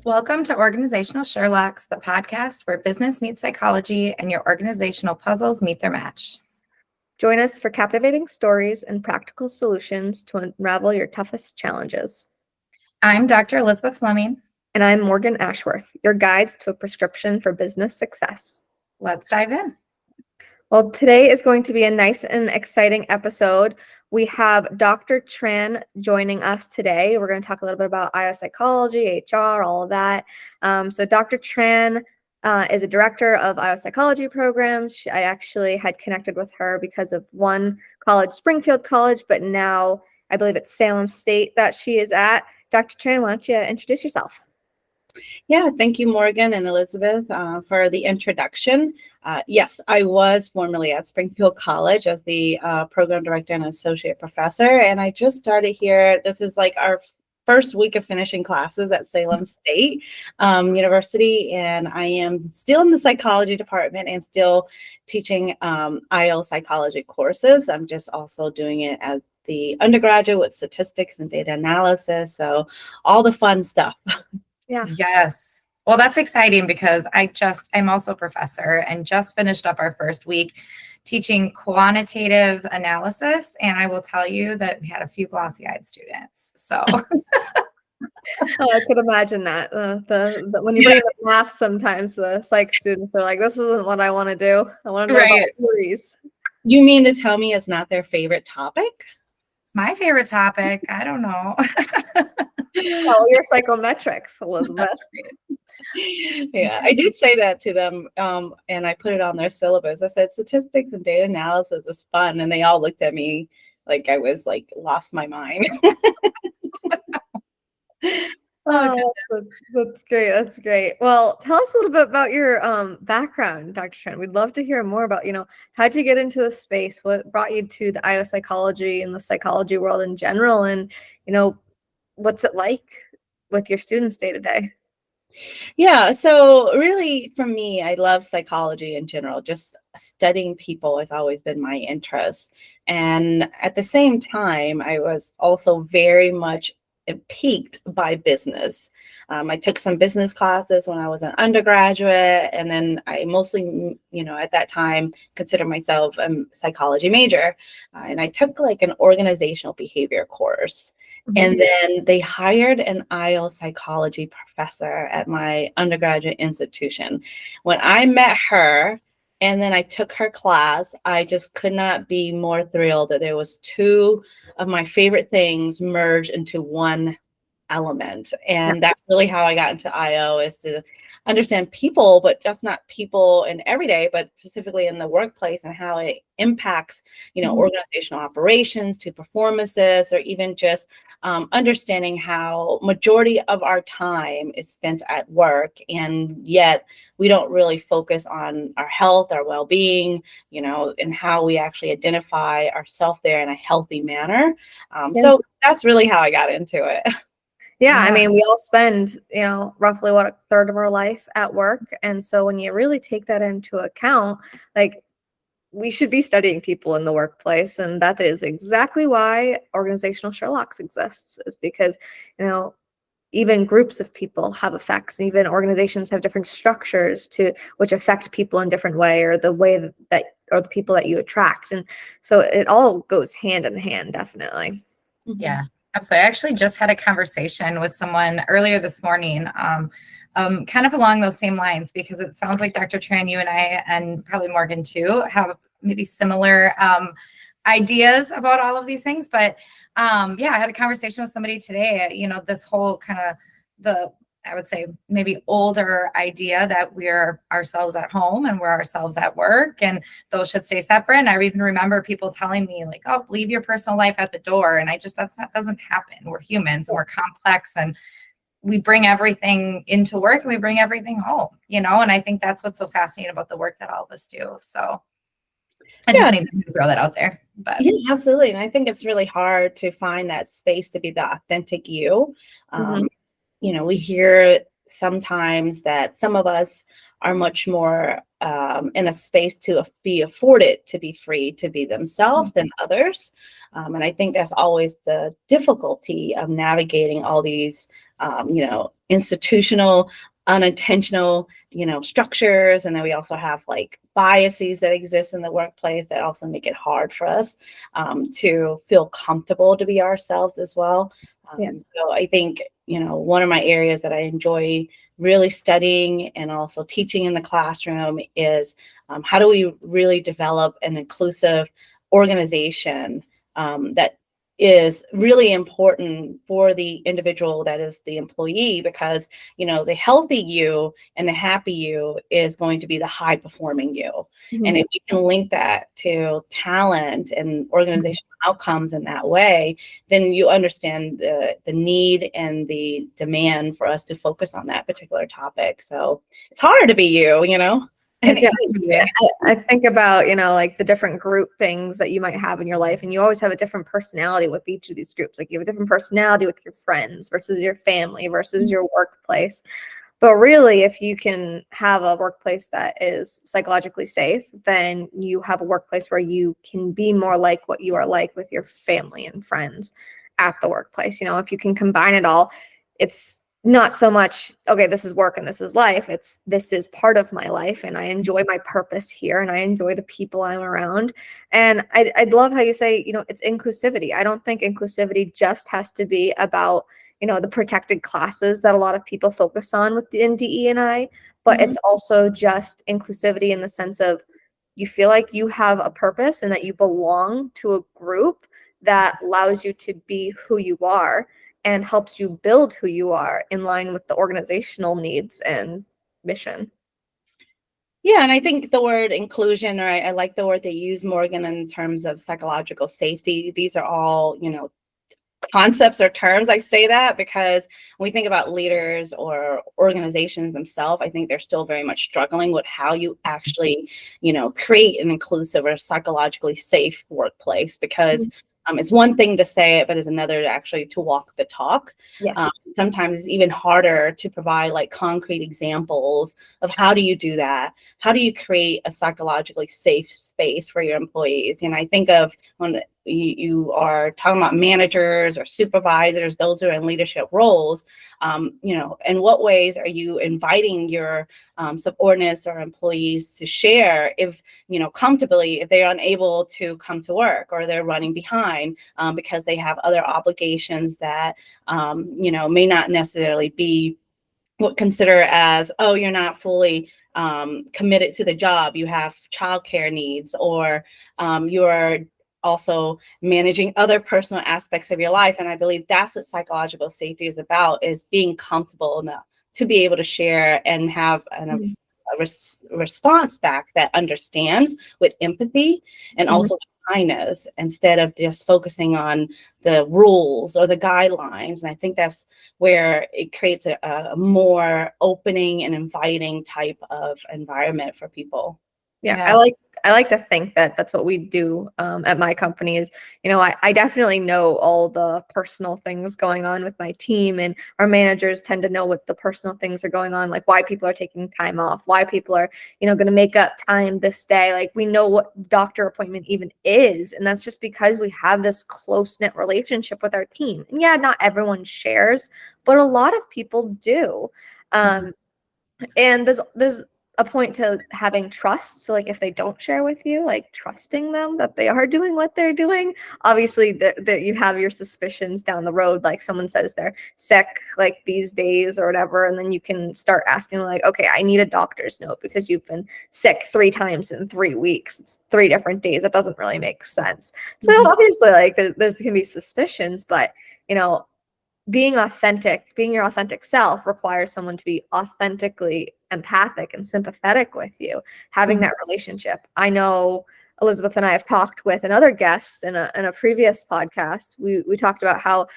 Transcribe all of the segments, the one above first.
Welcome to Organizational Sherlocks, the podcast where business meets psychology and your organizational puzzles meet their match. Join us for captivating stories and practical solutions to unravel your toughest challenges. I'm Dr. Elizabeth Fleming. And I'm Morgan Ashworth, your guides to a prescription for business success. Let's dive in. Well, today is going to be a nice and exciting episode. We have Dr. Tran joining us today. We're going to talk a little bit about IO psychology, HR, all of that. So Dr. Tran is a director of IO psychology programs. I actually had connected with her because of one college, Springfield College, but now I believe it's Salem State that she is at. Dr. Tran, why don't you introduce yourself? Yeah, thank you, Morgan and Elizabeth, for the introduction. Yes, I was formerly at Springfield College as the program director and associate professor, and I just started here. This is like our first week of finishing classes at Salem State University, and I am still in the psychology department and still teaching IO psychology courses. I'm just also doing it as the undergraduate with statistics and data analysis, so all the fun stuff. Yeah. Yes. Well, that's exciting because I'm also a professor and just finished up our first week teaching quantitative analysis. And I will tell you that we had a few glossy-eyed students. So I could imagine that. When you bring up math, sometimes the psych students are like, this isn't what I want to do. I want to know about theories. You mean to tell me it's not their favorite topic? It's my favorite topic. I don't know. Oh, your psychometrics, Elizabeth. Yeah, I did say that to them, and I put it on their syllabus. I said statistics and data analysis is fun, and they all looked at me like I was like lost my mind. Oh, that's great. That's great. Well, tell us a little bit about your background, Dr. Tran. We'd love to hear more about, how'd you get into this space? What brought you to the IO psychology and the psychology world in general? And, what's it like with your students day to day? Yeah, so really for me, I love psychology in general. Just studying people has always been my interest. And at the same time, I was also very much piqued by business. I took some business classes when I was an undergraduate, and then I mostly, at that time, considered myself a psychology major. And I took like an organizational behavior course. Mm-hmm. And then they hired an IO psychology professor at my undergraduate institution. When I met her, and then I took her class, I just could not be more thrilled that there was two of my favorite things merged into one element. And that's really how I got into IO, is to understand people, but just not people in everyday, but specifically in the workplace and how it impacts, organizational operations to performances, or even just understanding how majority of our time is spent at work, and yet we don't really focus on our health, our well-being, and how we actually identify ourselves there in a healthy manner. So that's really how I got into it. Yeah, I mean, we all spend, roughly a third of our life at work. And so when you really take that into account, like, we should be studying people in the workplace. And that is exactly why Organizational Sherlocks exists, is because, even groups of people have effects, and even organizations have different structures which affect people in different way, or the way that or the people that you attract. And so it all goes hand in hand, definitely. Yeah. So I actually just had a conversation with someone earlier this morning, kind of along those same lines, because it sounds like Dr. Tran, you and I, and probably Morgan too, have maybe similar ideas about all of these things. But I had a conversation with somebody today, this whole kind of I would say maybe older idea that we're ourselves at home and we're ourselves at work, and those should stay separate. And I even remember people telling me like, oh, leave your personal life at the door. And that doesn't happen. We're humans and we're complex, and we bring everything into work and we bring everything home, and I think that's what's so fascinating about the work that all of us do. So I just maybe throw that out there. But yeah, absolutely. And I think it's really hard to find that space to be the authentic you. We hear sometimes that some of us are much more in a space to be afforded to be free to be themselves than others. And I think that's always the difficulty of navigating all these, institutional, unintentional, structures. And then we also have like biases that exist in the workplace that also make it hard for us to feel comfortable to be ourselves as well. So I think, one of my areas that I enjoy really studying and also teaching in the classroom is how do we really develop an inclusive organization that is really important for the individual that is the employee, because the healthy you and the happy you is going to be the high performing you. And if we can link that to talent and organizational outcomes in that way, then you understand the need and the demand for us to focus on that particular topic. So it's hard to be you. And I think about, like the different groupings that you might have in your life, and you always have a different personality with each of these groups. Like you have a different personality with your friends versus your family versus your workplace. But really, if you can have a workplace that is psychologically safe, then you have a workplace where you can be more like what you are like with your family and friends at the workplace. If you can combine it all, it's not so much, okay, this is work and this is life. This is part of my life, and I enjoy my purpose here, and I enjoy the people I'm around. And I'd love how you say, it's inclusivity. I don't think inclusivity just has to be about, the protected classes that a lot of people focus on in DE&I, but it's also just inclusivity in the sense of you feel like you have a purpose and that you belong to a group that allows you to be who you are and helps you build who you are in line with the organizational needs and mission. Yeah, and I think the word inclusion, or I like the word they use, Morgan, in terms of psychological safety. These are all, concepts or terms. I say that because when we think about leaders or organizations themselves, I think they're still very much struggling with how you actually, create an inclusive or psychologically safe workplace, because it's one thing to say it, but it's another to walk the talk. Yes. Sometimes it's even harder to provide like concrete examples of how do you do that? How do you create a psychologically safe space for your employees? And I think of when you are talking about managers or supervisors, those who are in leadership roles, in what ways are you inviting your subordinates or employees to share if, comfortably, if they're unable to come to work or they're running behind because they have other obligations that, may not necessarily be what consider as, oh, you're not fully committed to the job. You have childcare needs, or you're also managing other personal aspects of your life. And I believe that's what psychological safety is about, is being comfortable enough to be able to share and have a response back that understands with empathy and also kindness, instead of just focusing on the rules or the guidelines. And I think that's where it creates a more opening and inviting type of environment for people. Yeah. I like to think that that's what we do at my company is, I definitely know all the personal things going on with my team, and our managers tend to know what the personal things are going on, like why people are taking time off, why people are, going to make up time this day. Like we know what doctor appointment even is. And that's just because we have this close-knit relationship with our team. And yeah, not everyone shares, but a lot of people do. And there's a point to having trust. So like if they don't share with you, like trusting them that they are doing what they're doing. Obviously that you have your suspicions down the road, like someone says they're sick like these days or whatever, and then you can start asking like, okay, I need a doctor's note because you've been sick 3 times in 3 weeks. It's 3 different days. That doesn't really make sense. So obviously like there's can be suspicions, but being authentic, being your authentic self requires someone to be authentically empathic and sympathetic with you, having that relationship. I know Elizabeth and I have talked with another guest in a previous podcast. We talked about how,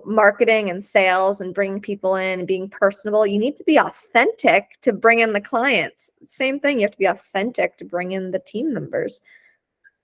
marketing and sales and bringing people in and being personable, you need to be authentic to bring in the clients. Same thing, you have to be authentic to bring in the team members.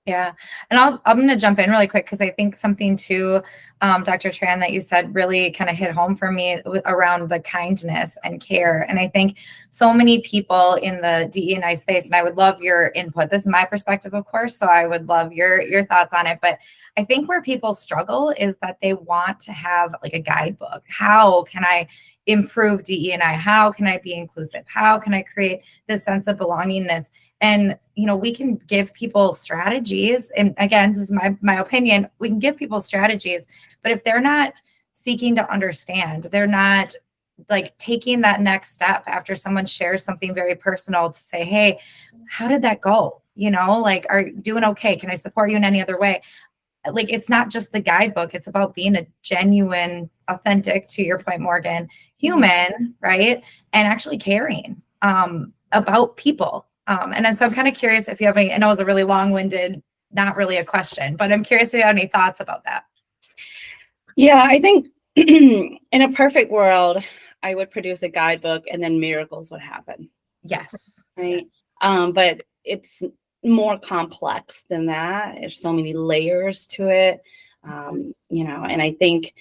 Yeah. And I'm going to jump in really quick because I think something too, Dr. Tran, that you said really kind of hit home for me around the kindness and care. And I think so many people in the DE&I space, and I would love your input. This is my perspective, of course, so I would love your thoughts on it. But I think where people struggle is that they want to have like a guidebook. How can I improve DE&I? How can I be inclusive? How can I create this sense of belongingness? And, we can give people strategies. And again, this is my opinion. We can give people strategies, but if they're not seeking to understand, they're not like taking that next step after someone shares something very personal to say, hey, how did that go? Like, are you doing okay? Can I support you in any other way? Like, it's not just the guidebook. It's about being a genuine, authentic, to your point, Morgan, human, right? And actually caring about people. And so I'm kind of curious if you have any, I know it was a really long-winded, not really a question, but I'm curious if you have any thoughts about that. Yeah, I think in a perfect world, I would produce a guidebook and then miracles would happen. Yes. Right. Yes. But it's more complex than that. There's so many layers to it. And I think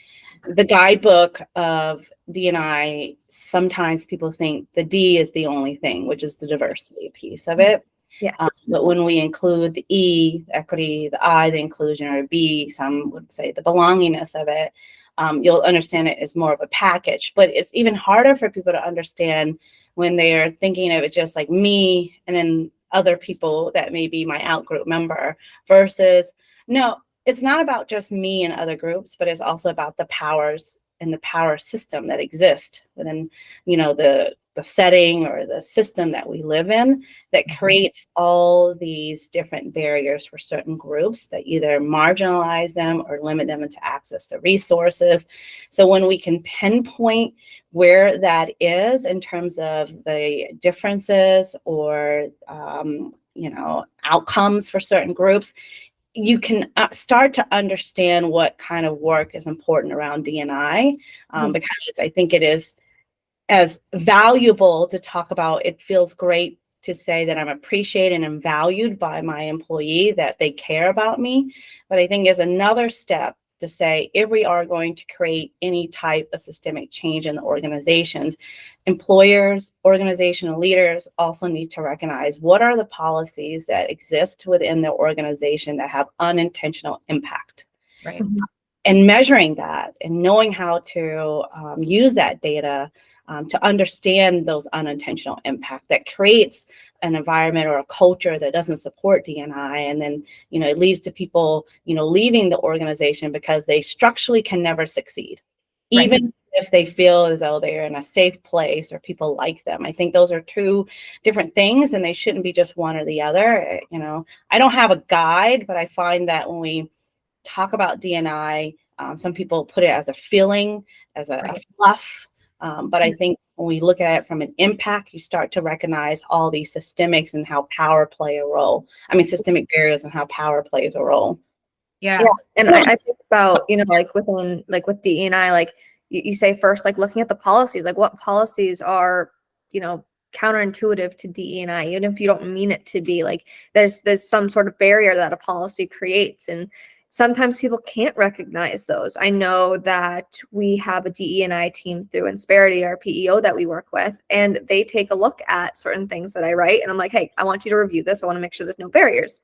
the guidebook of D&I, sometimes people think the D is the only thing, which is the diversity piece of it. Yes. But when we include the E, the equity, the I, the inclusion, or B, some would say the belongingness of it, you'll understand it as more of a package. But it's even harder for people to understand when they're thinking of it just like me and then other people that may be my outgroup member versus, no, it's not about just me and other groups, but it's also about the powers and the power system that exist within, the setting or the system that we live in that creates all these different barriers for certain groups that either marginalize them or limit them into access to resources. So when we can pinpoint where that is in terms of the differences or, outcomes for certain groups, you can start to understand what kind of work is important around D&I, because I think it is as valuable to talk about. It feels great to say that I'm appreciated and valued by my employee, that they care about me. But I think there's another step to say, if we are going to create any type of systemic change in the organizations, employers, organizational leaders also need to recognize what are the policies that exist within their organization that have unintentional impact. Right. And measuring that and knowing how to use that data to understand those unintentional impact that creates an environment or a culture that doesn't support D&I. And then, it leads to people, leaving the organization because they structurally can never succeed, even if they feel as though they're in a safe place or people like them. I think those are two different things and they shouldn't be just one or the other. I don't have a guide, but I find that when we talk about D&I, some people put it as a feeling, as a fluff. But I think when we look at it from an impact, you start to recognize all these systemics and how power play a role. Systemic barriers and how power plays a role. Yeah. And I think about, like within, like with DE&I, like you say first, like looking at the policies, like what policies are, counterintuitive to DE&I, even if you don't mean it to be. Like there's some sort of barrier that a policy creates, and sometimes people can't recognize those. I know that we have a DE&I team through Insperity, our PEO that we work with, and they take a look at certain things that I write. And I'm like, hey, I want you to review this. I want to make sure there's no barriers.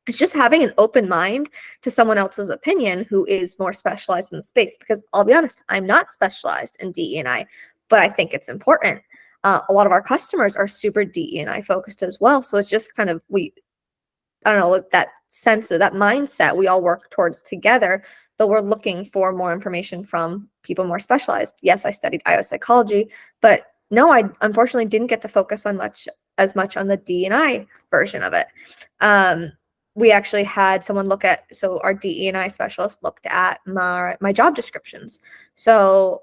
It's just having an open mind to someone else's opinion who is more specialized in the space, because I'll be honest, I'm not specialized in DE&I, but I think it's important. A lot of our customers are super DE&I focused as well. So it's just kind of, I don't know, that sense of that mindset we all work towards together, but we're looking for more information from people more specialized. Yes, I studied IO psychology, but no, I unfortunately didn't get to focus on as much on the D&I version of it. We actually had someone look at, so our DE&I specialist looked at my job descriptions. So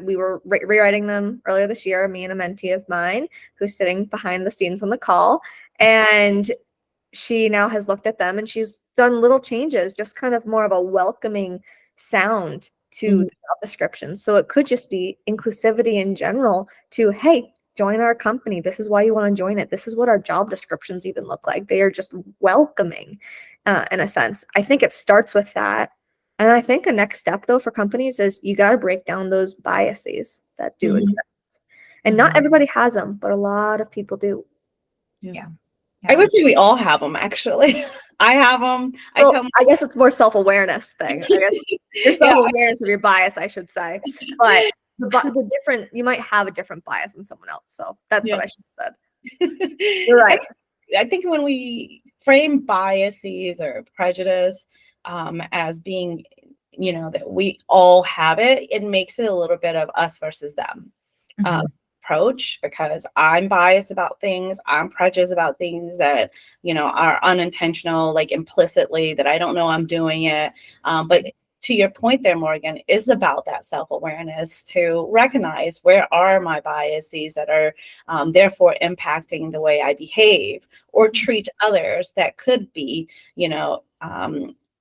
we were rewriting them earlier this year, me and a mentee of mine who's sitting behind the scenes on the call. And she now has looked at them and she's done little changes, just kind of more of a welcoming sound to the job description. So it could just be inclusivity in general to, hey, join our company. This is why you want to join it. This is what our job descriptions even look like. They are just welcoming in a sense. I think it starts with that. And I think a next step though for companies is you got to break down those biases that do exist. And not everybody has them, but a lot of people do. Yeah. I would say we all have them, actually. I have them. I guess it's more self-awareness thing. I guess your self-awareness of your bias, I should say. But the different, you might have a different bias than someone else. So that's Yeah. what I should have said. You're right. I think when we frame biases or prejudice as being, that we all have it, it makes it a little bit of us versus them approach, because I'm biased about things, I'm prejudiced about things that, are unintentional, like implicitly, that I don't know I'm doing it. But to your point there, Morgan, is about that self-awareness to recognize where are my biases that are therefore impacting the way I behave or treat others that could be,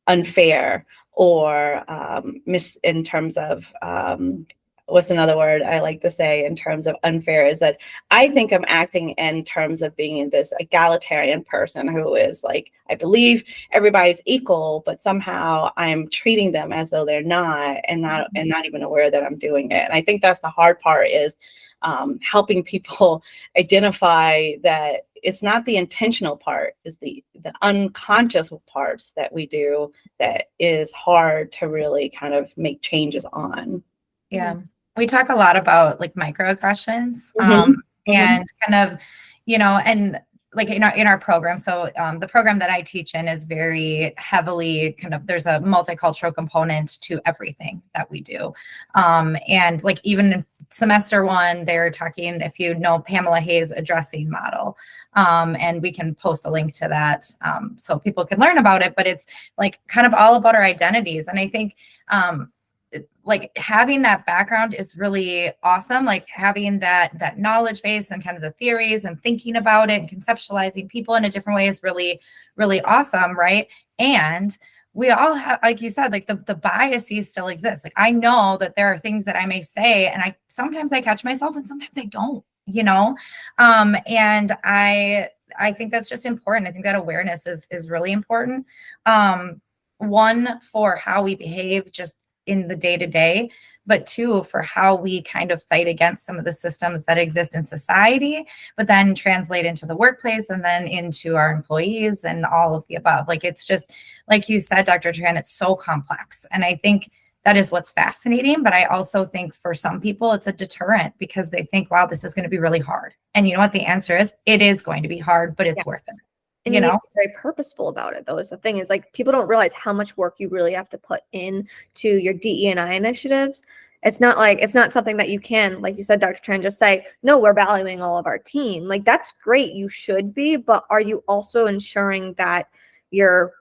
unfair or in terms of what's another word I like to say in terms of unfair is that I think I'm acting in terms of being this egalitarian person who is like, I believe everybody's equal, but somehow I'm treating them as though they're not, and not even aware that I'm doing it. And I think that's the hard part, is helping people identify that it's not the intentional part, it's the unconscious parts that we do that is hard to really kind of make changes on. Yeah. We talk a lot about like microaggressions and kind of, and like in our program. So the program that I teach in is very heavily kind of, there's a multicultural component to everything that we do. And like even in semester 1, they're talking, if you know Pamela Hayes' addressing model, and we can post a link to that so people can learn about it, but it's like kind of all about our identities. And I think like having that background is really awesome. Like having that knowledge base and kind of the theories and thinking about it and conceptualizing people in a different way is really, really awesome. Right. And we all have, like you said, like the biases still exist. Like I know that there are things that I may say, and sometimes I catch myself and sometimes I don't, and I think that's just important. I think that awareness is really important. One, for how we behave just in the day-to-day, but 2, for how we kind of fight against some of the systems that exist in society, but then translate into the workplace and then into our employees and all of the above. Like, it's just, like you said, Dr. Tran, it's so complex. And I think that is what's fascinating. But I also think for some people, it's a deterrent because they think, wow, this is going to be really hard. And you know what the answer is? It is going to be hard, but it's worth it. And you need to be very purposeful about it, though, is the thing. Is like people don't realize how much work you really have to put in to your DE&I initiatives. It's not something that you can, like you said, Dr. Tran, just say, no, we're valuing all of our team. Like, that's great. You should be. But are you also ensuring that you're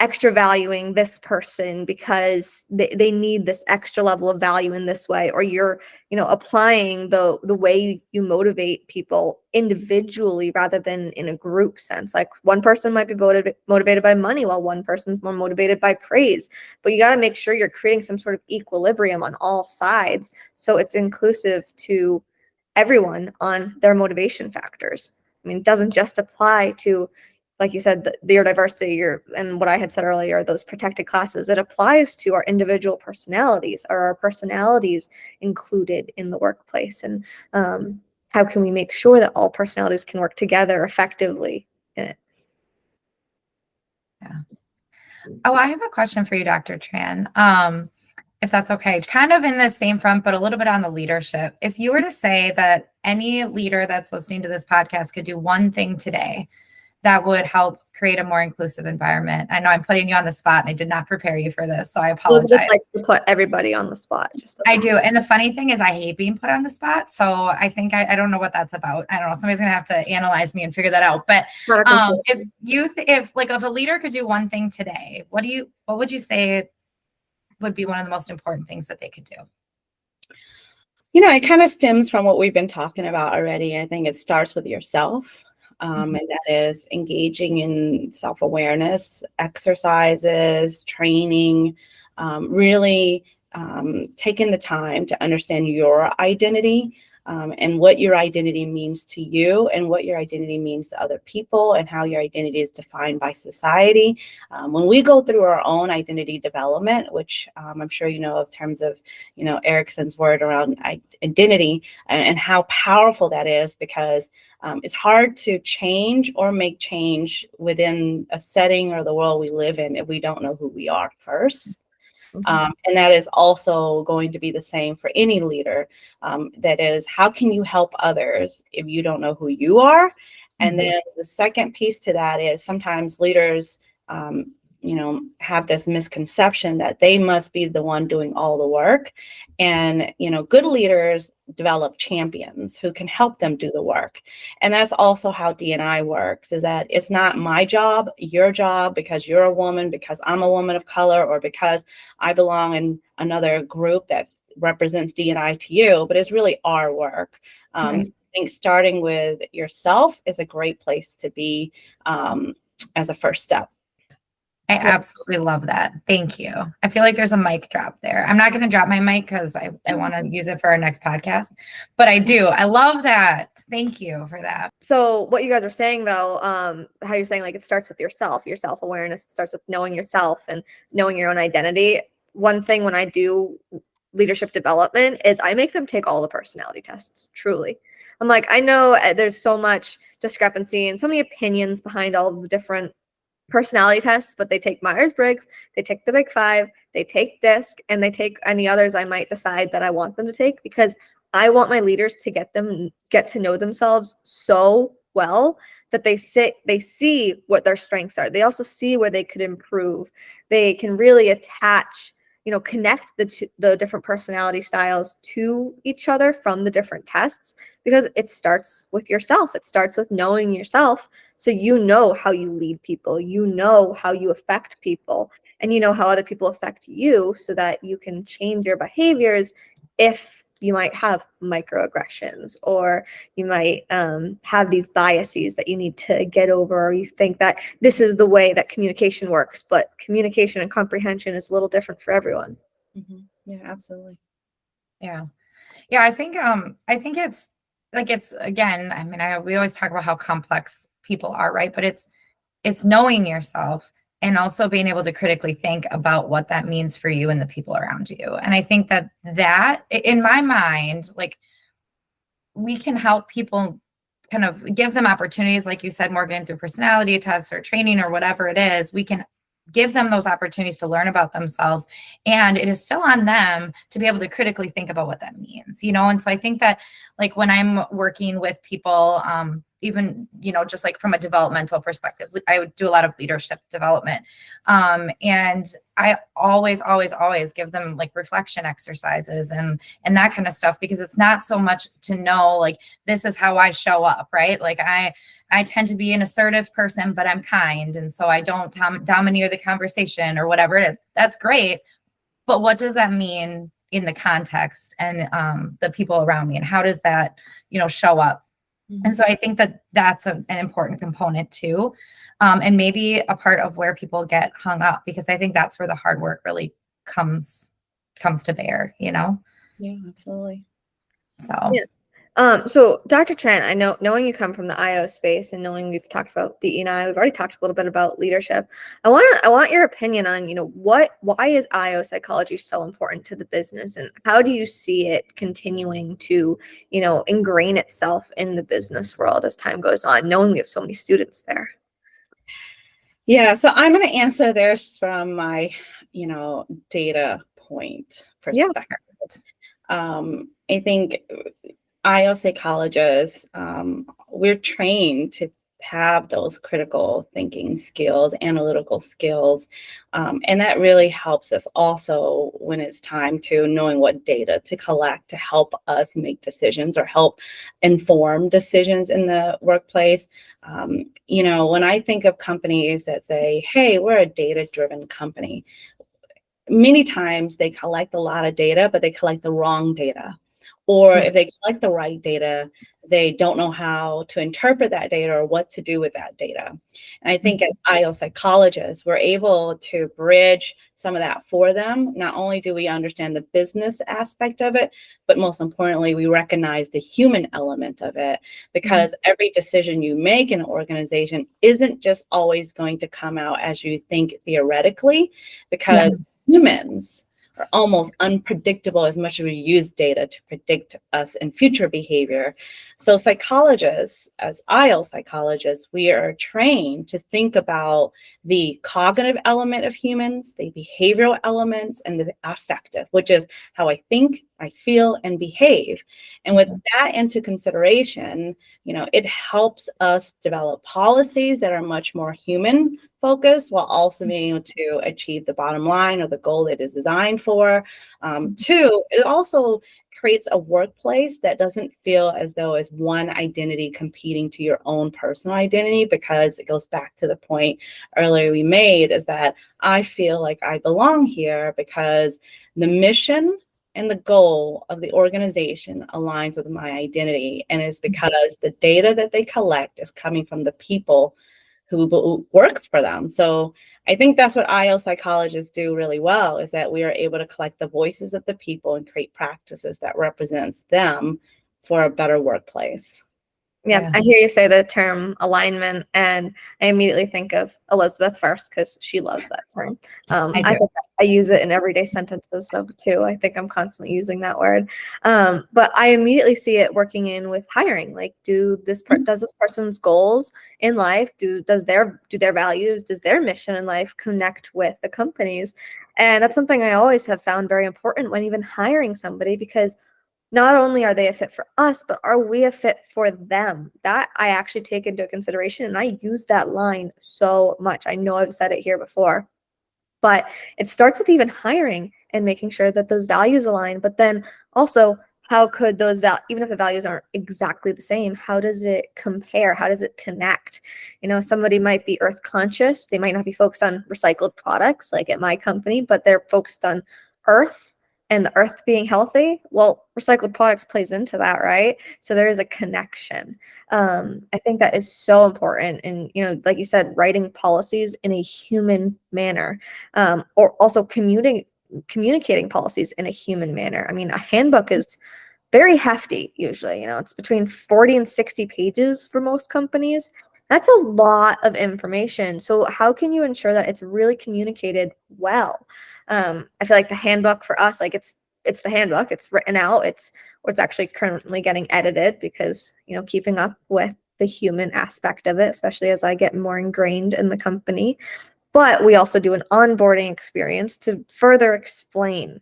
extra valuing this person because they need this extra level of value in this way, or you're applying the way you motivate people individually rather than in a group sense? Like, one person might be motivated by money while one person's more motivated by praise, but you got to make sure you're creating some sort of equilibrium on all sides so it's inclusive to everyone on their motivation factors. I mean, it doesn't just apply to, like you said, your diversity, and what I had said earlier, those protected classes. It applies to our individual personalities. Are our personalities included in the workplace? And how can we make sure that all personalities can work together effectively in it? Yeah. Oh, I have a question for you, Dr. Tran. If that's okay, kind of in the same front, but a little bit on the leadership. If you were to say that any leader that's listening to this podcast could do one thing today that would help create a more inclusive environment. I know I'm putting you on the spot and I did not prepare you for this, so I apologize. Elizabeth likes to put everybody on the spot. I do. And the funny thing is I hate being put on the spot. So I think I don't know what that's about. I don't know. Somebody's going to have to analyze me and figure that out. But if a leader could do one thing today, what would you say would be one of the most important things that they could do? It kind of stems from what we've been talking about already. I think it starts with yourself. And that is engaging in self-awareness, exercises, training, really taking the time to understand your identity and what your identity means to you and what your identity means to other people and how your identity is defined by society. When we go through our own identity development, which I'm sure you know of terms of, Erickson's word around identity and how powerful that is, because it's hard to change or make change within a setting or the world we live in if we don't know who we are first. Mhm. And that is also going to be the same for any leader. That is, how can you help others if you don't know who you are? And Mhm. then the second piece to that is sometimes leaders, have this misconception that they must be the one doing all the work. And, good leaders develop champions who can help them do the work. And that's also how D&I works, is that it's not my job, your job, because you're a woman, because I'm a woman of color, or because I belong in another group that represents D&I to you, but it's really our work. Right. So I think starting with yourself is a great place to be, as a first step. I absolutely love that. Thank you. I feel like there's a mic drop there. I'm not going to drop my mic because I want to use it for our next podcast, but I do. I love that. Thank you for that. So what you guys are saying though, how you're saying like it starts with yourself, your self-awareness, it starts with knowing yourself and knowing your own identity. One thing when I do leadership development is I make them take all the personality tests, truly. I'm like, I know there's so much discrepancy and so many opinions behind all of the different personality tests, but they take Myers-Briggs, they take the Big Five, they take DISC, and they take any others I might decide that I want them to take, because I want my leaders to get to know themselves so well that they see what their strengths are. They also see where they could improve. They can really attach, connect the different personality styles to each other from the different tests, because it starts with yourself. It starts with knowing yourself. So you know how you lead people, you know how you affect people, and you know how other people affect you, so that you can change your behaviors if you might have microaggressions, or you might have these biases that you need to get over, or you think that this is the way that communication works, but communication and comprehension is a little different for everyone. Mm-hmm. Yeah, absolutely. Yeah. Yeah, I think it's like, it's, again, I mean, we always talk about how complex people are, right? But it's knowing yourself and also being able to critically think about what that means for you and the people around you. And I think that in my mind, like, we can help people, kind of give them opportunities, like you said, Morgan, through personality tests or training or whatever it is. We can give them those opportunities to learn about themselves, and it is still on them to be able to critically think about what that means, and so I think that, like, when I'm working with people, even, just like from a developmental perspective, I would do a lot of leadership development, and I always give them like reflection exercises and that kind of stuff, because it's not so much to know, like, this is how I show up, right? Like, I tend to be an assertive person, but I'm kind. And so I don't domineer the conversation or whatever it is. That's great. But what does that mean in the context and the people around me? And how does that, show up? Mm-hmm. And so I think that that's an important component too. And maybe a part of where people get hung up, because I think that's where the hard work really comes to bear, Yeah, absolutely. So. Yeah. So Dr. Tran, I know, knowing you come from the IO space and knowing we've talked about DE&I, we've already talked a little bit about leadership. I want your opinion on, why is IO psychology so important to the business, and how do you see it continuing to, ingrain itself in the business world as time goes on, knowing we have so many students there? Yeah, so I'm going to answer this from my, data point perspective. I think IO psychologists, we're trained to have those critical thinking skills, analytical skills, and that really helps us also when it's time to knowing what data to collect to help us make decisions or help inform decisions in the workplace. When I think of companies that say, hey, we're a data-driven company, many times they collect a lot of data, but they collect the wrong data. Or if they collect the right data, they don't know how to interpret that data or what to do with that data. And I think as IO psychologists, we're able to bridge some of that for them. Not only do we understand the business aspect of it, but most importantly, we recognize the human element of it, because every decision you make in an organization isn't just always going to come out as you think theoretically, because humans are almost unpredictable as much as we use data to predict us in future behavior. So psychologists, as IL psychologists, we are trained to think about the cognitive element of humans, the behavioral elements, and the affective, which is how I think, I feel, and behave. And with that into consideration, it helps us develop policies that are much more human focused while also being able to achieve the bottom line or the goal it is designed for. Two, it also creates a workplace that doesn't feel as though it's one identity competing to your own personal identity, because it goes back to the point earlier we made, is that I feel like I belong here because the mission and the goal of the organization aligns with my identity. And it's because the data that they collect is coming from the people who works for them. So I think that's what IL psychologists do really well, is that we are able to collect the voices of the people and create practices that represents them for a better workplace. Yeah, I hear you say the term alignment, and I immediately think of Elizabeth first because she loves that term. I think I use it in everyday sentences though too. I think I'm constantly using that word. But I immediately see it working in with hiring. Like, does this person's goals in life, do their values, does their mission in life connect with the company's? And that's something I always have found very important when even hiring somebody, because not only are they a fit for us, but are we a fit for them? That I actually take into consideration, and I use that line so much. I know I've said it here before, but it starts with even hiring and making sure that those values align. But then also, how could those even if the values aren't exactly the same, how does it compare? How does it connect? Somebody might be earth conscious. They might not be focused on recycled products like at my company, but they're focused on earth and the earth being healthy. Well, recycled products plays into that, right? So there is a connection. I think that is so important. And, like you said, writing policies in a human manner, or also communicating policies in a human manner. I mean, a handbook is very hefty usually. It's between 40 and 60 pages for most companies. That's a lot of information. So how can you ensure that it's really communicated well? I feel like the handbook for us, like it's the handbook, it's written out, it's actually currently getting edited because, keeping up with the human aspect of it, especially as I get more ingrained in the company. But we also do an onboarding experience to further explain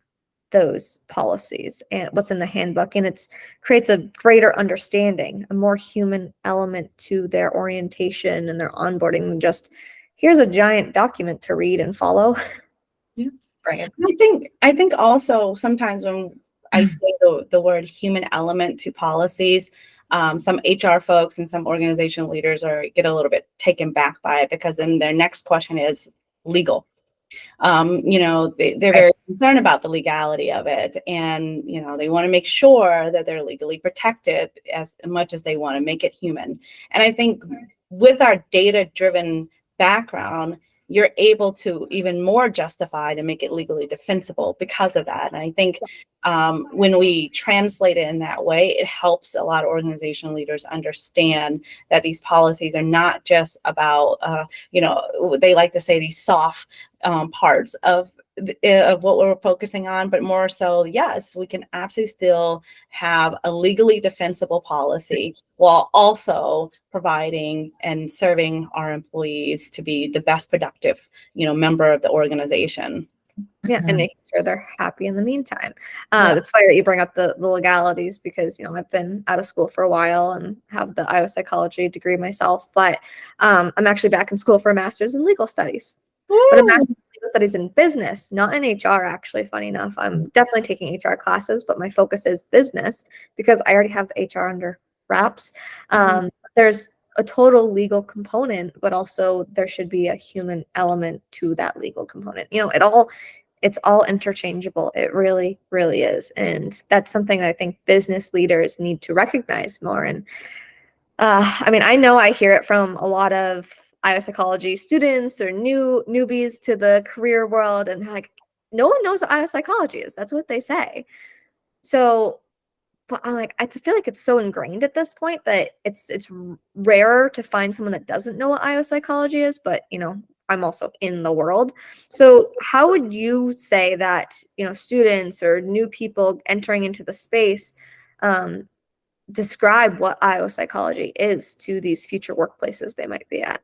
those policies and what's in the handbook, and it creates a greater understanding, a more human element to their orientation and their onboarding than just here's a giant document to read and follow. Yeah, right. I think also sometimes when I say the word human element to policies, some HR folks and some organizational leaders get a little bit taken back by it, because then their next question is legal. They're very concerned about the legality of it, and they want to make sure that they're legally protected as much as they want to make it human. And I think with our data-driven background, you're able to even more justify to make it legally defensible because of that. And I think when we translate it in that way, it helps a lot of organizational leaders understand that these policies are not just about, they like to say these soft parts of what we're focusing on, but more so, yes, we can absolutely still have a legally defensible policy while also providing and serving our employees to be the best productive, member of the organization. Yeah, and making sure they're happy in the meantime. It's funny that you bring up the legalities, because I've been out of school for a while and have the IO psychology degree myself, but I'm actually back in school for a master's in legal studies. But a master's in legal studies in business, not in HR, actually, funny enough. I'm definitely taking HR classes, but my focus is business because I already have the HR under wraps. There's a total legal component, but also there should be a human element to that legal component. It's all interchangeable. It really, really is. And that's something that I think business leaders need to recognize more. And I know I hear it from a lot of IO psychology students or newbies to the career world, and like, no one knows what IO psychology is. That's what they say. So, but I'm like, I feel like it's so ingrained at this point that it's rarer to find someone that doesn't know what IO psychology is. But I'm also in the world. So how would you say that, students or new people entering into the space describe what IO psychology is to these future workplaces they might be at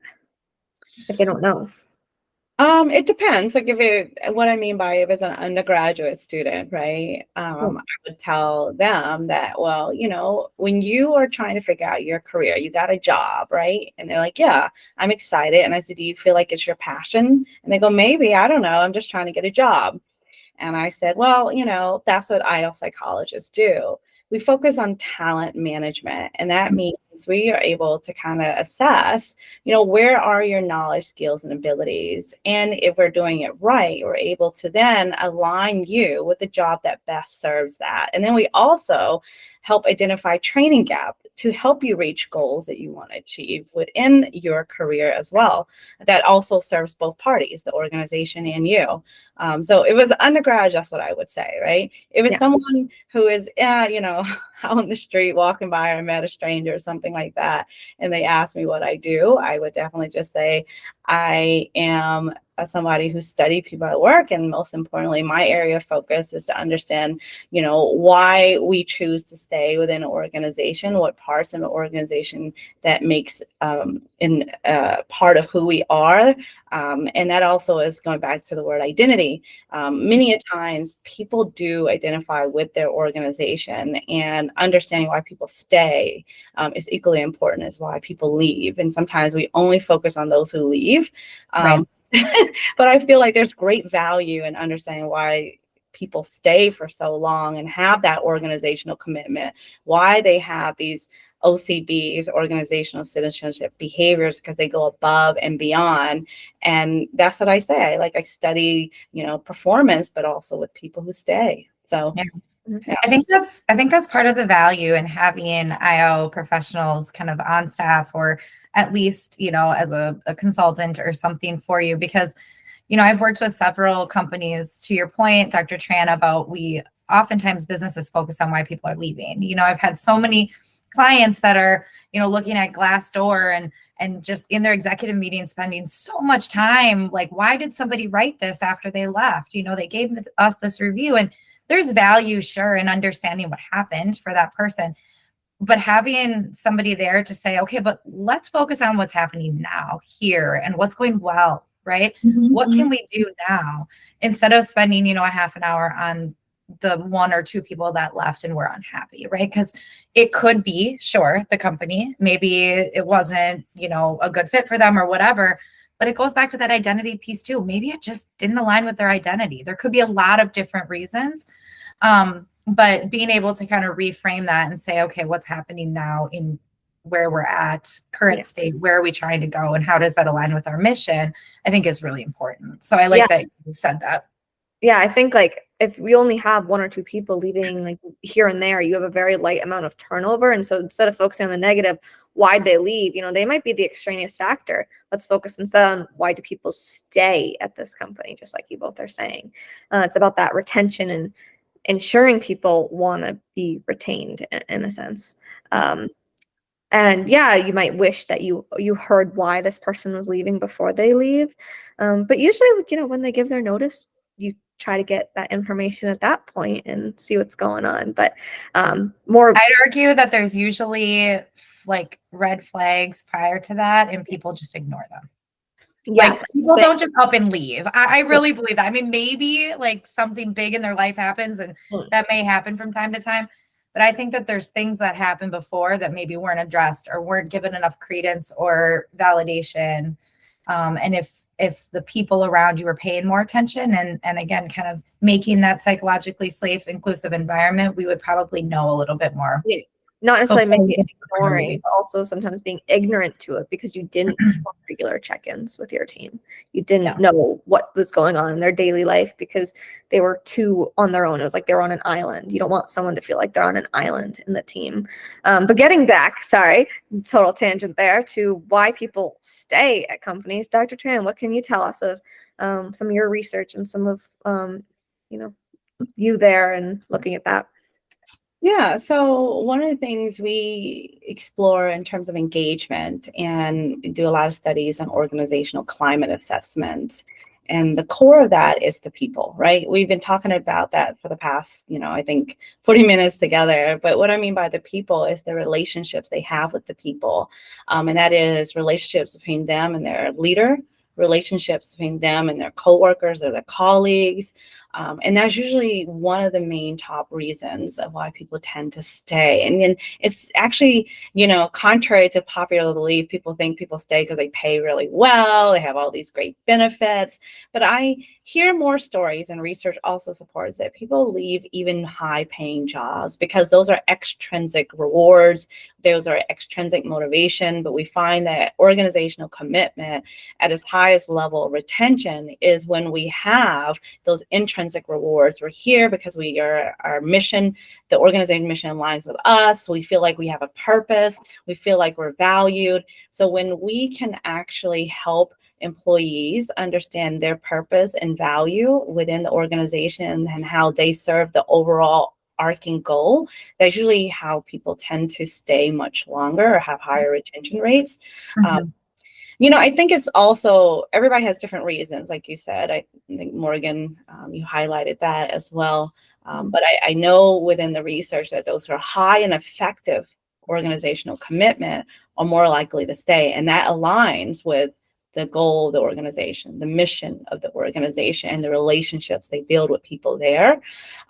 if they don't know? It depends. Like what I mean by if it's an undergraduate student, right? I would tell them that, well, when you are trying to figure out your career, you got a job, right? And they're like, yeah, I'm excited. And I said, do you feel like it's your passion? And they go, maybe, I don't know. I'm just trying to get a job. And I said, well, that's what IL psychologists do. We focus on talent management, and that means we are able to kind of assess, where are your knowledge, skills, and abilities? And if we're doing it right, we're able to then align you with the job that best serves that. And then we also help identify training gap to help you reach goals that you want to achieve within your career as well. That also serves both parties, the organization and you. So it was undergrad, that's what I would say, right? It was someone who is, out on the street walking by or met a stranger or something like that, and they asked me what I do, I would definitely just say, I am somebody who studied people at work. And most importantly, my area of focus is to understand, why we choose to stay within an organization, what parts of an organization that makes in part of who we are. And that also is going back to the word identity. Many a times people do identify with their organization, and understanding why people stay is equally important as why people leave. And sometimes we only focus on those who leave. Right. But I feel like there's great value in understanding why people stay for so long and have that organizational commitment, why they have these OCBs, organizational citizenship behaviors, because they go above and beyond. And that's what I say. I study, performance, but also with people who stay. So yeah. I think that's part of the value in having IO professionals kind of on staff, or at least, as a consultant or something for you, because, I've worked with several companies, to your point, Dr. Tran, about oftentimes businesses focus on why people are leaving. I've had so many clients that are, looking at Glassdoor and just in their executive meetings spending so much time, like, why did somebody write this after they left? They gave us this review, and there's value, sure, in understanding what happened for that person, but having somebody there to say, okay, but let's focus on what's happening now here and what's going well, right? What can we do now, instead of spending, a half an hour on the one or two people that left and were unhappy, right? Because it could be, sure, the company, maybe it wasn't, a good fit for them or whatever, but it goes back to that identity piece too. Maybe it just didn't align with their identity. There could be a lot of different reasons. But being able to kind of reframe that and say, okay, what's happening now in where we're at, current state, where are we trying to go, and how does that align with our mission, I think is really important. So I like that you said that. Yeah, I think if we only have one or two people leaving here and there, you have a very light amount of turnover. And so instead of focusing on the negative, why'd they leave? They might be the extraneous factor. Let's focus instead on why do people stay at this company, just like you both are saying. It's about that retention and ensuring people want to be retained in a sense. And you might wish that you heard why this person was leaving before they leave. But usually, when they give their notice, you try to get that information at that point and see what's going on. But I'd argue that there's usually red flags prior to that, and people just ignore them. Yes, people don't just up and leave. I really believe that. I mean, maybe something big in their life happens, and that may happen from time to time. But I think that there's things that happened before that maybe weren't addressed or weren't given enough credence or validation. And if the people around you are paying more attention and again, kind of making that psychologically safe, inclusive environment, we would probably know a little bit more. Yeah. Not necessarily maybe ignoring, but also sometimes being ignorant to it because you didn't have regular check-ins with your team. You didn't know what was going on in their daily life because they were too on their own. It was like they were on an island. You don't want someone to feel like they're on an island in the team. But getting back, sorry, total tangent there, to why people stay at companies. Dr. Tran, what can you tell us of some of your research and some of you there and looking at that? Yeah, so one of the things we explore in terms of engagement and do a lot of studies on organizational climate assessments. And the core of that is the people, right? We've been talking about that for the past, I think 40 minutes together. But what I mean by the people is the relationships they have with the people. And that is relationships between them and their leader, relationships between them and their coworkers or their colleagues. And that's usually one of the main top reasons of why people tend to stay. And then it's actually, contrary to popular belief, people think people stay because they pay really well, they have all these great benefits. But I hear more stories, and research also supports that people leave even high paying jobs because those are extrinsic rewards, those are extrinsic motivation. But we find that organizational commitment at its highest level of retention is when we have those intrinsic rewards. We're here because our mission, the organization mission aligns with us. We feel like we have a purpose. We feel like we're valued. So when we can actually help employees understand their purpose and value within the organization and how they serve the overall arcing goal, that's usually how people tend to stay much longer or have higher retention rates. I think it's also, everybody has different reasons, like you said. I think, Morgan, you highlighted that as well. But I know within the research that those who are high and effective organizational commitment are more likely to stay. And that aligns with the goal of the organization, the mission of the organization, and the relationships they build with people there.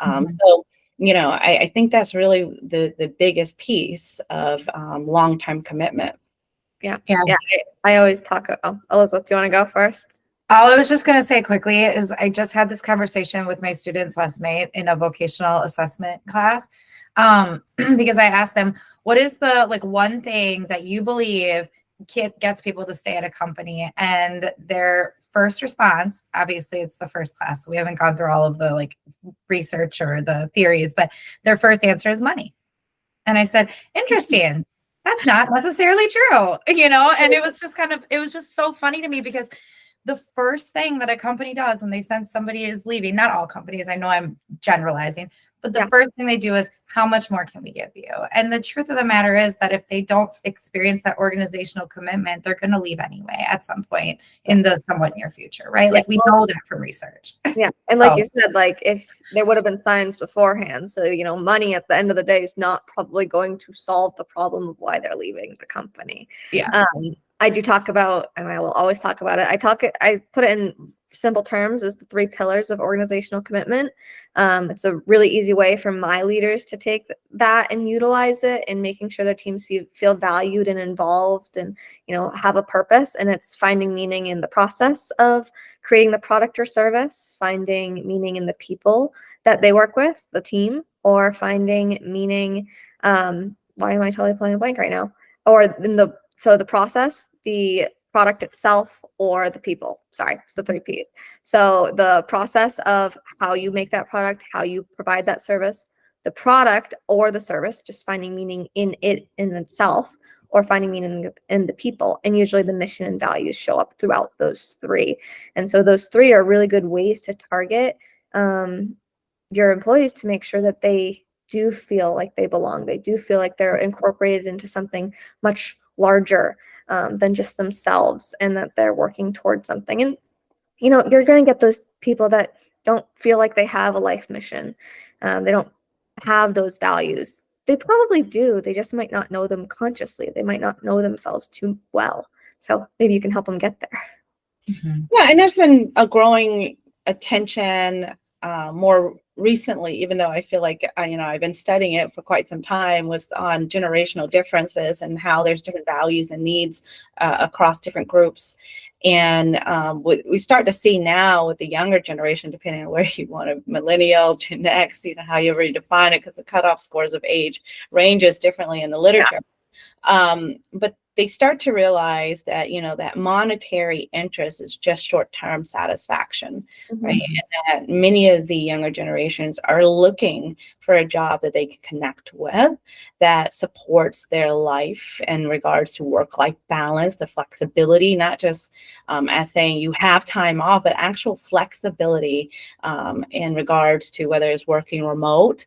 So, I think that's really the biggest piece of long-term commitment. Yeah. I always talk. Oh, Elizabeth, do you want to go first? All I was just going to say quickly is I just had this conversation with my students last night in a vocational assessment class, because I asked them, what is the one thing that you believe gets people to stay at a company? And their first response, obviously it's the first class, so we haven't gone through all of the research or the theories, but their first answer is money. And I said, interesting. That's not necessarily true, and it was just so funny to me, because the first thing that a company does when they sense somebody is leaving, not all companies, I know I'm generalizing, but the first thing they do is, how much more can we give you? And the truth of the matter is that if they don't experience that organizational commitment, they're going to leave anyway at some point in the somewhat near future, right? We know that from research. Yeah. And you said, if there would have been signs beforehand, so, money at the end of the day is not probably going to solve the problem of why they're leaving the company. Yeah. I do talk about, and I will always talk about it. I put it in simple terms as the 3 pillars of organizational commitment. It's a really easy way for my leaders to take that and utilize it in making sure their teams feel valued and involved and, have a purpose. And it's finding meaning in the process of creating the product or service, finding meaning in the people that they work with, the team, or finding meaning, why am I totally pulling a blank right now? Or in the process, the product itself, or the people. Sorry, it's the 3 Ps. So the process of how you make that product, how you provide that service, the product or the service, just finding meaning in it in itself, or finding meaning in the people. And usually the mission and values show up throughout those 3. And so those 3 are really good ways to target your employees to make sure that they do feel like they belong. They do feel like they're incorporated into something much larger than just themselves, and that they're working towards something. And you're going to get those people that don't feel like they have a life mission. They don't have those values. They probably do. They just might not know them consciously. They might not know themselves too well. So maybe you can help them get there. Yeah, and there's been a growing attention more recently, even though I feel like I've been studying it for quite some time, was on generational differences and how there's different values and needs across different groups. And we start to see now with the younger generation, depending on where you want to, millennial, Gen X, how you really define it, because the cutoff scores of age ranges differently in the literature. But they start to realize that, that monetary interest is just short-term satisfaction, right? And that many of the younger generations are looking for a job that they can connect with, that supports their life in regards to work-life balance, the flexibility, not just as saying you have time off, but actual flexibility in regards to whether it's working remote,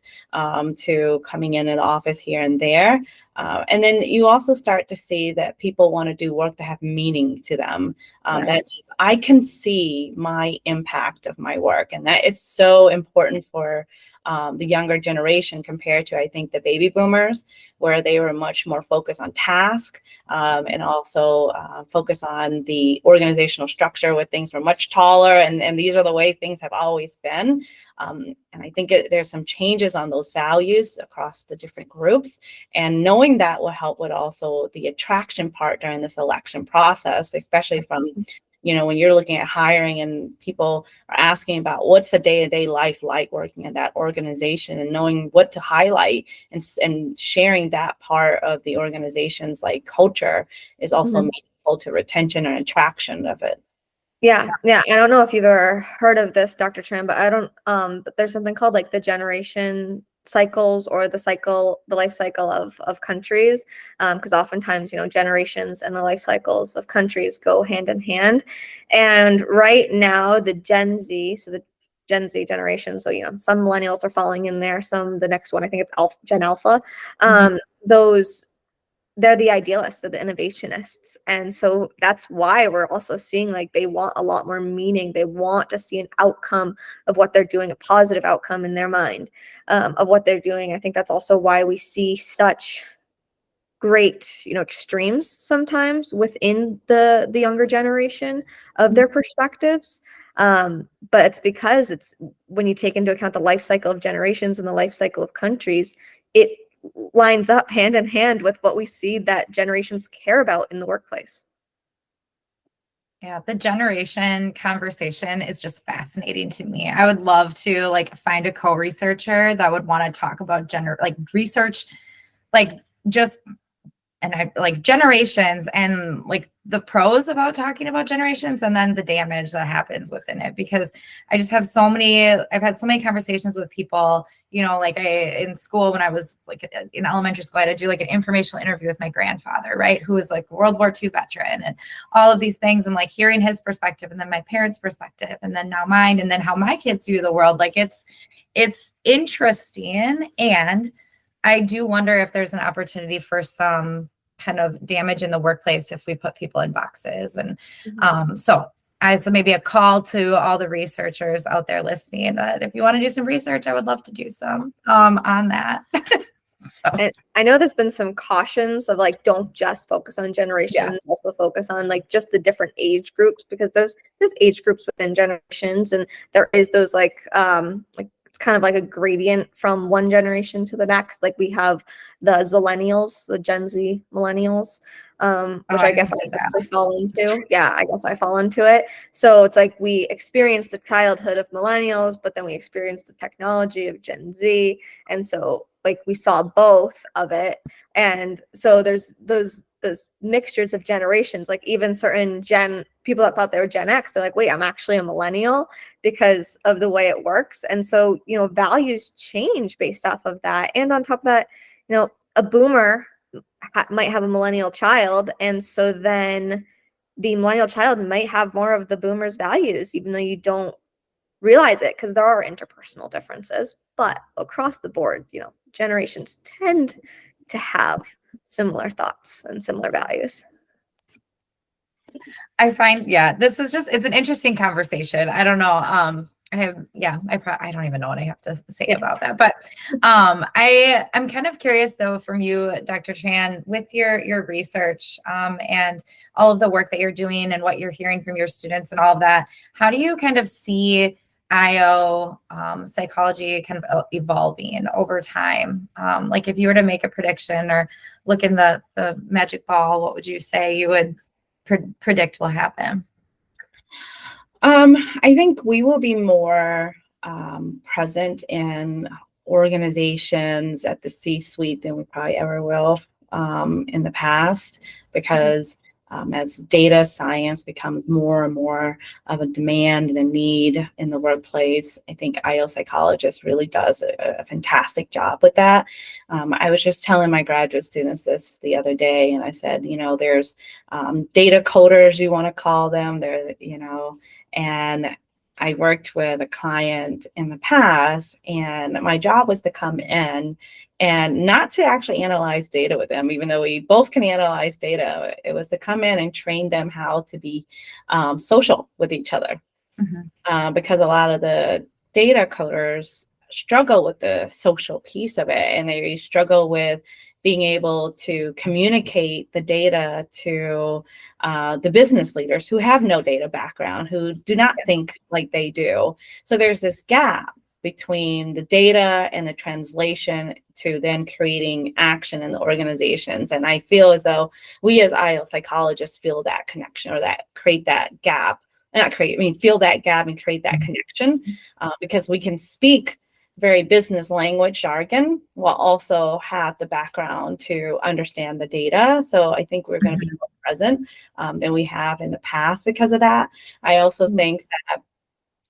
to coming in the office here and there. And then you also start to see that people want to do work that have meaning to them. That I can see my impact of my work, and that is so important for the younger generation compared to, I think, the baby boomers, where they were much more focused on task, and also focus on the organizational structure, where things were much taller, and these are the way things have always been. And I think there's some changes on those values across the different groups, and knowing that will help with also the attraction part during the selection process, especially from, when you're looking at hiring and people are asking about what's the day-to-day life like working in that organization, and knowing what to highlight and sharing that part of the organization's like culture is also meaningful to retention and attraction of it. Yeah. I don't know if you've ever heard of this, Dr. Tran, but I don't, but there's something called like the generation cycles, or the life cycle of countries. Because oftentimes, generations and the life cycles of countries go hand in hand. And right now, the Gen Z generation, so, some millennials are falling in there, the next one, I think it's Gen Alpha. They're the idealists, they're the innovationists. And so that's why we're also seeing like they want a lot more meaning. They want to see an outcome of what they're doing, a positive outcome in their mind of what they're doing. I think that's also why we see such great, extremes sometimes within the younger generation of their perspectives. But it's because it's when you take into account the life cycle of generations and the life cycle of countries, it lines up hand in hand with what we see that generations care about in the workplace. Yeah, the generation conversation is just fascinating to me. I would love to like find a co-researcher that would want to talk about research, like just, and I like generations and like the pros about talking about generations, and then the damage that happens within it. Because I've had so many conversations with people, like in school, when I was like in elementary school, I had to do like an informational interview with my grandfather, right? Who was like a World War II veteran and all of these things, and like hearing his perspective, and then my parents' perspective, and then now mine, and then how my kids view the world. Like it's interesting. And I do wonder if there's an opportunity for some kind of damage in the workplace if we put people in boxes. And so maybe a call to all the researchers out there listening, that if you want to do some research, I would love to do some on that. So. And I know there's been some cautions of like, don't just focus on generations, also focus on like just the different age groups, because there's age groups within generations, and there is those like it's kind of like a gradient from one generation to the next. Like we have the Zillennials, the Gen Z millennials, which I guess I fall into. Yeah, I guess I fall into it. So it's like we experience the childhood of millennials, but then we experience the technology of Gen Z. And so like we saw both of it. And so there's those mixtures of generations, like even certain people that thought they were Gen X, they're like, wait, I'm actually a millennial because of the way it works. And so, values change based off of that. And on top of that, a boomer might have a millennial child. And so then the millennial child might have more of the boomer's values, even though you don't realize it, because there are interpersonal differences. But across the board, generations tend to have similar thoughts and similar values. I find, this is it's an interesting conversation. I don't know. I don't even know what I have to say about that, but I'm kind of curious though from you, Dr. Tran, with your research and all of the work that you're doing and what you're hearing from your students and all of that, how do you kind of see IO psychology kind of evolving over time? Like if you were to make a prediction or look in the magic ball, what would you say you would predict will happen? I think we will be more present in organizations at the C-suite than we probably ever will in the past, because as data science becomes more and more of a demand and a need in the workplace, I think IO psychologist really does a fantastic job with that. I was just telling my graduate students this the other day, and I said, there's data coders, you want to call them, and I worked with a client in the past, and my job was to come in and not to actually analyze data with them, even though we both can analyze data. It was to come in and train them how to be social with each other, because a lot of the data coders struggle with the social piece of it, and they struggle with being able to communicate the data to the business leaders who have no data background, who do not think like they do. So there's this gap between the data and the translation to then creating action in the organizations. And I feel as though we as IO psychologists feel that connection, or that create that gap, feel that gap and create that connection, because we can speak very business language jargon while also have the background to understand the data. So I think we're going to be more present than we have in the past because of that. I also think that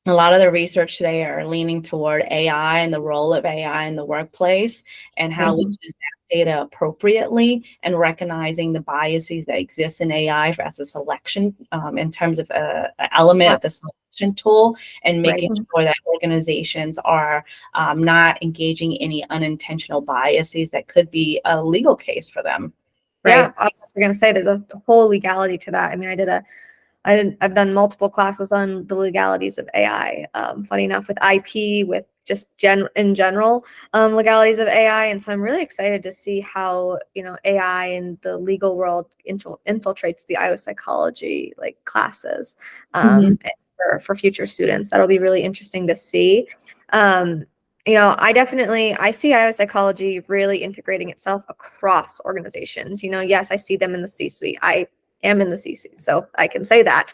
a lot of the research today are leaning toward AI and the role of AI in the workplace, and how we use that data appropriately, and recognizing the biases that exist in AI as a selection, in terms of an element of the selection tool, and making sure that organizations are not engaging any unintentional biases that could be a legal case for them. Yeah, I was going to say there's a whole legality to that. I mean, I've done multiple classes on the legalities of AI. Funny enough, with IP, with just in general, legalities of AI. And so I'm really excited to see how, AI in the legal world infiltrates the IO psychology classes for future students. That'll be really interesting to see. I see IO psychology really integrating itself across organizations. Yes, I see them in the C-suite. I am in the C-suite, so I can say that.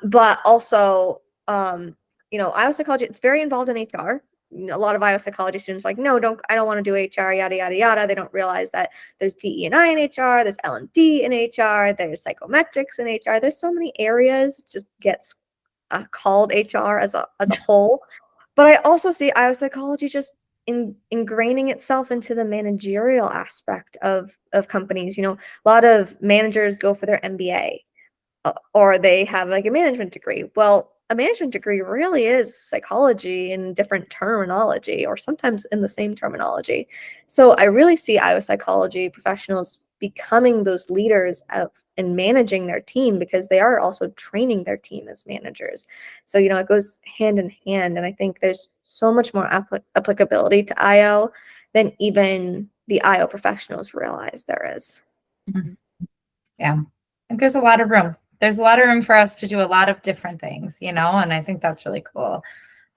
But also, IO psychology, it's very involved in HR. A lot of IO psychology students are like, no, I don't want to do HR, yada, yada, yada. They don't realize that there's DE&I in HR, there's L&D in HR, there's psychometrics in HR. There's so many areas, it just gets called HR as a whole. But I also see IO psychology just ingraining itself into the managerial aspect of companies. A lot of managers go for their MBA, or they have a management degree. Well, a management degree really is psychology in different terminology, or sometimes in the same terminology. So I really see IO psychology professionals becoming those leaders in managing their team, because they are also training their team as managers. So, it goes hand in hand. And I think there's so much more applicability to IO than even the IO professionals realize there is. Yeah, I think there's a lot of room. There's a lot of room for us to do a lot of different things, and I think that's really cool.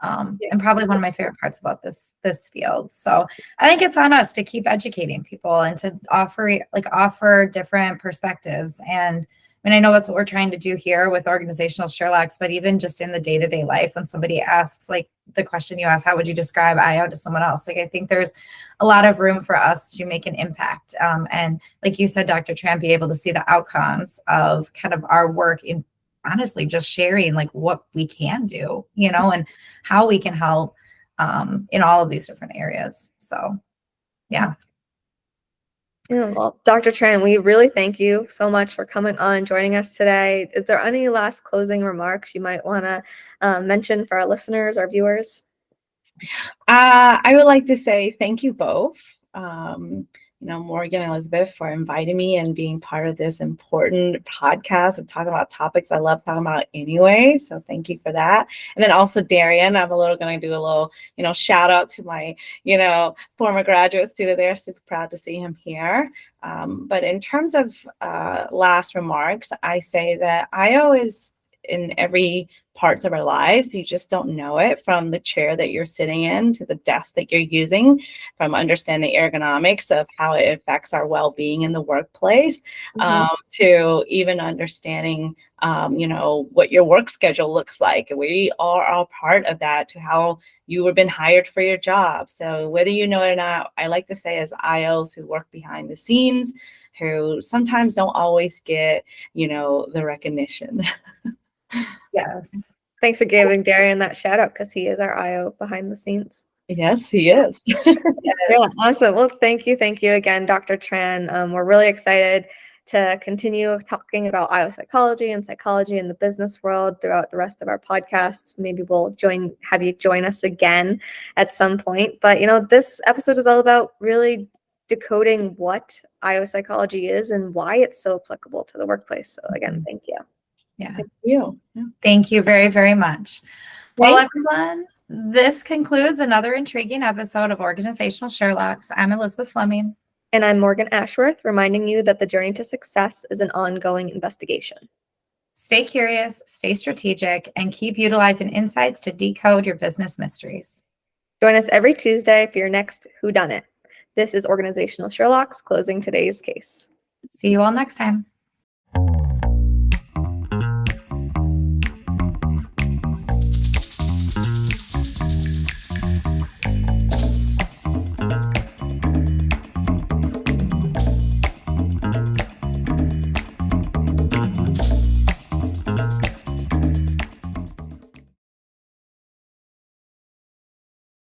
And probably one of my favorite parts about this field. So I think it's on us to keep educating people and to offer different perspectives. And I know that's what we're trying to do here with Organizational Sherlocks, but even just in the day-to-day life, when somebody asks, the question you asked, how would you describe IO to someone else? I think there's a lot of room for us to make an impact. And like you said, Dr. Tran, be able to see the outcomes of kind of our work in honestly just sharing what we can do, and how we can help in all of these different areas. So, yeah. Well, Dr. Tran, we really thank you so much for coming on and joining us today. Is there any last closing remarks you might want to mention for our listeners, our viewers? I would like to say thank you both, Morgan and Elizabeth, for inviting me and being part of this important podcast and talking about topics I love talking about anyway. So thank you for that. And then also Darian, I'm going to do a little, shout out to my, former graduate student there. Super proud to see him here. But in terms of last remarks, I say that IO is in every parts of our lives. You just don't know it, from the chair that you're sitting in to the desk that you're using, from understanding ergonomics of how it affects our well-being in the workplace, to even understanding, what your work schedule looks like. We are all part of that, to how you have been hired for your job. So whether you know it or not, I like to say, as IOs who work behind the scenes, who sometimes don't always get, the recognition. Yes. Thanks for giving Darian that shout out, because he is our IO behind the scenes. Yes, he is. Yeah, awesome. Well, thank you again, Dr. Tran. We're really excited to continue talking about IO psychology and psychology in the business world throughout the rest of our podcasts. Maybe we'll have you join us again at some point. But this episode was all about really decoding what IO psychology is and why it's so applicable to the workplace. So again, thank you. Yeah. Thank you. Yeah. Thank you very, very much. Well, everyone, this concludes another intriguing episode of Organizational Sherlocks. I'm Elizabeth Fleming. And I'm Morgan Ashworth, reminding you that the journey to success is an ongoing investigation. Stay curious, stay strategic, and keep utilizing insights to decode your business mysteries. Join us every Tuesday for your next Whodunit. This is Organizational Sherlocks, closing today's case. See you all next time.